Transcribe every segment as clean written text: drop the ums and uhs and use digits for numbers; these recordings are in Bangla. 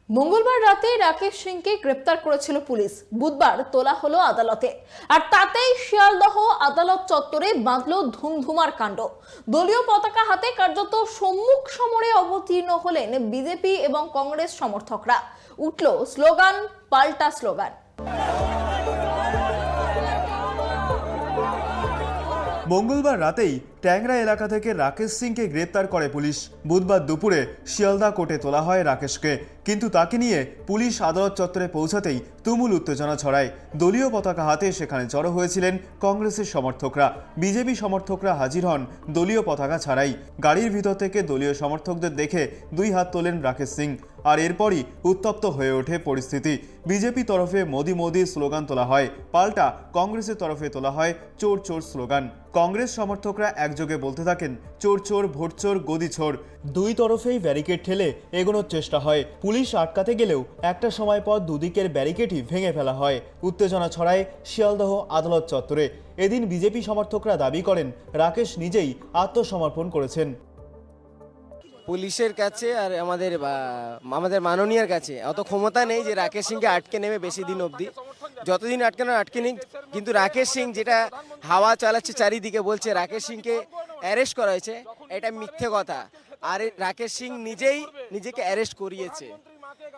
মঙ্গলবার রাতে রাকেশ সিংকে গ্রেপ্তার করেছিল পুলিশ। বুধবার তোলা হলো আদালতে, আর তাতেই শিয়ালদহ আদালত চত্বরে বাঁধল ধুমধুমার কাণ্ড। দলীয় পতাকা হাতে কার্যত সম্মুখ সমরে অবতীর্ণ হলেন বিজেপি এবং কংগ্রেস সমর্থকরা। উঠল স্লোগান, পাল্টা স্লোগান। মঙ্গলবার রাতেই ট্যাংরা এলাকা থেকে রাকেশ সিংকে গ্রেপ্তার করে পুলিশ। বুধবার দুপুরে শিয়ালদা কোর্টে তোলা হয় রাকেশকে, কিন্তু তাকে নিয়ে পুলিশ আদালত চত্বরে পৌঁছাতেই তুমুল উত্তেজনা ছড়ায়। দলীয় পতাকা হাতে সেখানে জড়ো হয়েছিলেন কংগ্রেসের সমর্থকরা। বিজেপি সমর্থকরা হাজির হন দলীয় পতাকা ছাড়াই। গাড়ির ভিতর থেকে দলীয় সমর্থকদের দেখে দুই হাত তোলেন রাকেশ সিং, আর এরপরই উত্তপ্ত হয়ে ওঠে পরিস্থিতি। বিজেপি তরফে মোদি মোদি স্লোগান তোলা হয়, পাল্টা কংগ্রেসের তরফে তোলা হয় চোর চোর স্লোগান। কংগ্রেস সমর্থকরা একযোগে বলতে থাকেন চোর চোর, ভোট চোর, গদি চোর। দুই তরফেই ব্যারিকেড ঠেলে এগোনোর চেষ্টা হয়। পুলিশ আটকাতে গেলেও একটা সময় পর দুদিকের ব্যারিকেডই ভেঙে ফেলা হয়। উত্তেজনা ছড়ায় শিয়ালদহ আদালত চত্বরে। এদিন বিজেপি সমর্থকরা দাবি করেন রাকেশ নিজেই আত্মসমর্পণ করেছেন। পুলিশের কাছে আর আমাদের মাননীয়ের কাছে অত ক্ষমতা নেই যে রাকেশ সিংকে আটকে নেবে বেশি দিন অবধি। যতদিন আটকে নিক, কিন্তু রাকেশ সিং যেটা হাওয়া চালাচ্ছে চারিদিকে, বলছে রাকেশ সিংকে অ্যারেস্ট করা হয়েছে, এটা মিথ্যে কথা। আর রাকেশ সিং নিজেকে অ্যারেস্ট করিয়েছে।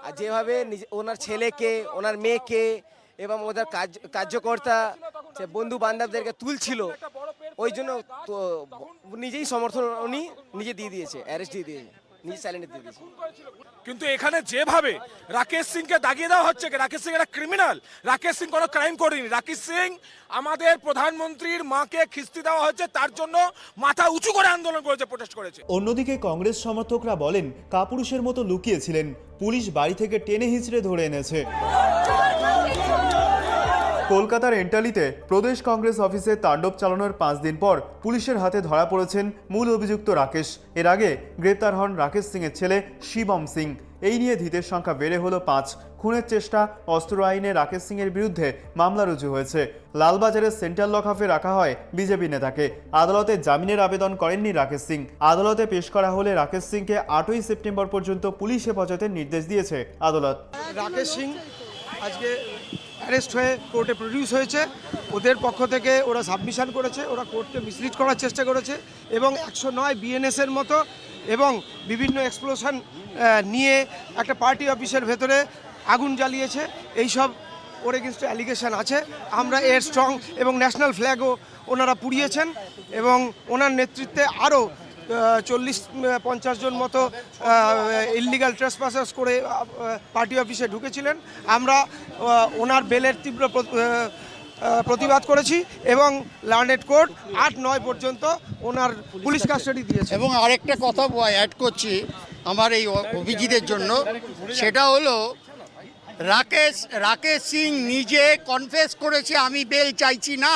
আর যেভাবে ওনার ছেলেকে, ওনার মেয়েকে এবং ওদের কার্যকর্তা বন্ধু বান্ধবদেরকে তুলছিল, ওই জন্য তো নিজেই সমর্থন উনি নিজে দিয়ে দিয়েছে, অ্যারেস্ট দিয়ে দিয়েছে, নিজে সাইলেন্ট দিয়ে দিয়েছে। কিন্তু এখানে যেভাবে রাকেশ সিংকে দাগিয়ে দেওয়া হচ্ছে, রাকেশ সিং একটা ক্রিমিনাল, রাকেশ সিং কোনো ক্রাইম করেনি। রাকেশ সিং আমাদের প্রধানমন্ত্রীর মাকে খিস্তি দেওয়া হচ্ছে, তার জন্য মাথা উঁচু করে আন্দোলন করেছে, প্রোটেস্ট করেছে। অন্যদিকে কংগ্রেস সমর্থকরা বলেন কাপুরুষের মতো লুকিয়েছিলেন, পুলিশ বাড়ি থেকে টেনে হিঁচড়ে ধরে এনেছে। কলকাতার এন্টালিতে প্রদেশ কংগ্রেস অফিসে তাণ্ডব চালানোর 5 দিন পর পুলিশের হাতে ধরা পড়েছেন মূল অভিযুক্ত রাকেশ। এর আগে গ্রেপ্তার হন রাকেশ সিংয়ের ছেলে শিবম সিং। এই নিয়ে ধৃতের সংখ্যা বেড়ে হলো 5। খুনের চেষ্টা, অস্ত্র আইনে রাকেশ সিংয়ের বিরুদ্ধে মামলা রুজু হয়েছে। লালবাজারের সেন্ট্রাল লকআপে রাখা হয় বিজেপি নেতাকে। আদালতে জামিনের আবেদন করেননি রাকেশ সিং। আদালতে পেশ করা হলে রাকেশ সিংকে 8ই সেপ্টেম্বর পর্যন্ত পুলিশ হেফাজতের নির্দেশ দিয়েছে আদালত। রাকেশ সিং আজকে অ্যারেস্ট হয়ে কোর্টে প্রডিউস হয়েছে। ওদের পক্ষ থেকে ওরা সাবমিশন করেছে, ওরা কোর্টকে মিসলিড করার চেষ্টা করেছে এবং 109 বিএনএসের মতো এবং বিভিন্ন এক্সপ্লোশন নিয়ে একটা পার্টি অফিসের ভেতরে আগুন জ্বালিয়েছে। এইসব ওর এগেনস্টে অ্যালিগেশন আছে। আমরা এর স্ট্রং এবং ন্যাশনাল ফ্ল্যাগও ওনারা পুড়িয়েছেন এবং ওনার নেতৃত্বে আরও 40-50 জন মতো ইললিগাল ট্রেসপাসার্স করে পার্টি অফিসে ঢুকেছিলেন। আমরা ওনার বেলের তীব্র প্রতিবাদ করেছি এবং লার্নেড কোর্ট 8-9 পর্যন্ত ওনার পুলিশ কাস্টাডি দিয়েছে। এবং আরেকটা কথা অ্যাড করছি আমার এই অভিজিতের জন্য, সেটা হলো রাকেশ সিং নিজে কনফেস করেছে আমি বেল চাইছি না।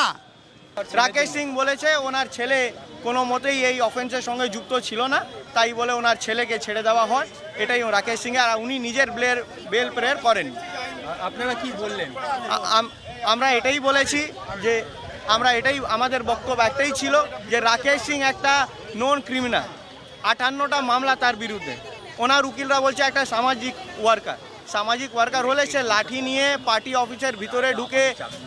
রাকেশ সিং বলেছে ওনার ছেলে কোনো মতেই এই অফেন্সের সঙ্গে যুক্ত ছিল না, তাই বলে ওনার ছেলেকে ছেড়ে দেওয়া হয়। এটাই রাকেশ সিং, আর উনি নিজের বেল প্রেয়ার করেন। আপনারা কি বললেন? আমরা এটাই বলেছি যে আমাদের বক্তব্য একটাই ছিল যে রাকেশ সিং একটা নন ক্রিমিনাল। 58টা মামলা তার বিরুদ্ধে। ওনার উকিলরা বলছে একটা সামাজিক ওয়ার্কার হলে সে লাঠি নিয়ে পার্টি অফিসের ভিতরে ঢুকে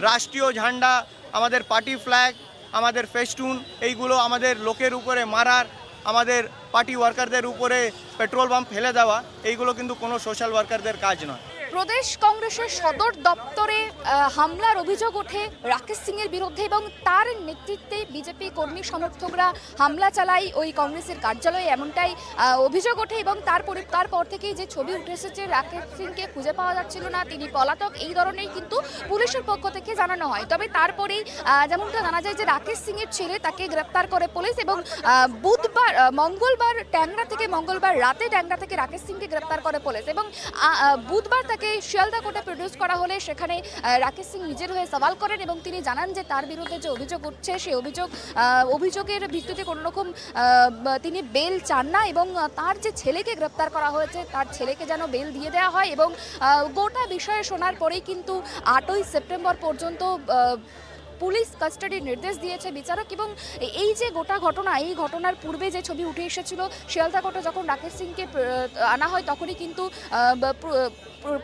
রাষ্ট্রীয় ঝান্ডা, আমাদের পার্টি ফ্ল্যাগ, আমাদের ফেস্টুন, এইগুলো আমাদের লোকের উপরে মারার, আমাদের পার্টি ওয়ার্কারদের উপরে পেট্রোল পাম্প ফেলে দেওয়া, এইগুলো কিন্তু কোনো সোশ্যাল ওয়ার্কারদের কাজ নয়। প্রদেশ কংগ্রেসের সদর দপ্তরে হামলার অভিযোগ ওঠে রাকেশ সিংয়ের বিরুদ্ধে এবং তার নেতৃত্বে বিজেপি কর্মী সমর্থকরা হামলা চালায় ওই কংগ্রেসের কার্যালয়ে, এমনটাই অভিযোগ ওঠে। এবং তারপর থেকেই যে ছবি উঠে এসেছে রাকেশ সিংকে খুঁজে পাওয়া যাচ্ছিল না, তিনি পলাতক, এই ধরনের কিন্তু পুলিশের পক্ষ থেকে জানানো হয়। তবে তারপরেই যেমনটা জানা যায় যে রাকেশ সিংয়ের ছেলে, তাকে গ্রেপ্তার করে পুলিশ এবং মঙ্গলবার রাতে ট্যাংরা থেকে রাকেশ সিংকে গ্রেপ্তার করে পুলিশ এবং বুধবার তাকে শিয়ালদা কোর্টে প্রডিউস করা হলে সেখানে রাকেশ সিং নিজের হয়ে সওয়াল করেন এবং তিনি জানান যে তার বিরুদ্ধে যে অভিযোগ উঠছে সেই অভিযোগের ভিত্তিতে কোনো রকম তিনি বেল চান না এবং তার যে ছেলেকে গ্রেপ্তার করা হয়েছে তার ছেলেকে যেন বেল দিয়ে দেওয়া হয়। এবং গোটা বিষয়ে শোনার পরেই কিন্তু 8ই সেপ্টেম্বর পর্যন্ত পুলিশ কাস্টাডির নির্দেশ দিয়েছে বিচারক। এবং এই যে গোটা ঘটনা, এই ঘটনার পূর্বে যে ছবি উঠে এসেছিল শিয়ালদা কোর্টে যখন রাকেশ সিংকে আনা হয় তখনই কিন্তু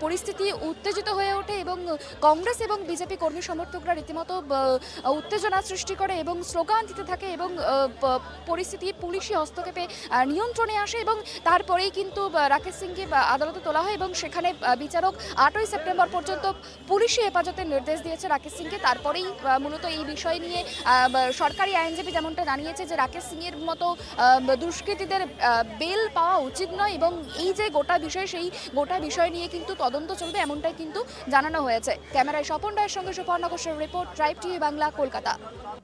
পরিস্থিতি উত্তেজিত হয়ে ওঠে এবং কংগ্রেস এবং বিজেপি কর্মী সমর্থকরা রীতিমতো উত্তেজনা সৃষ্টি করে এবং স্লোগান দিতে থাকে এবং পরিস্থিতি পুলিশি হস্তক্ষেপে নিয়ন্ত্রণে আসে এবং তারপরেই কিন্তু রাকেশ সিংকে আদালতে তোলা হয় এবং সেখানে বিচারক 8ই সেপ্টেম্বর পর্যন্ত পুলিশি হেফাজতের নির্দেশ দিয়েছে রাকেশ সিংকে। তারপরেই মূলত এই বিষয় নিয়ে সরকারি আইনজীবী যেমনটা জানিয়েছে যে রাকেশ সিংয়ের মতো দুষ্কৃতীদের বেল পাওয়া উচিত নয় এবং এই যে গোটা বিষয়, সেই গোটা বিষয় নিয়ে কিন্তু তদন্ত চলবে এমনটাই কিন্তু জানানো হয়েছে। ক্যামেরায় স্বপন রায়ের সঙ্গে সুপর্ণা ঘোষের report, tribe TV Bangla, Kolkata.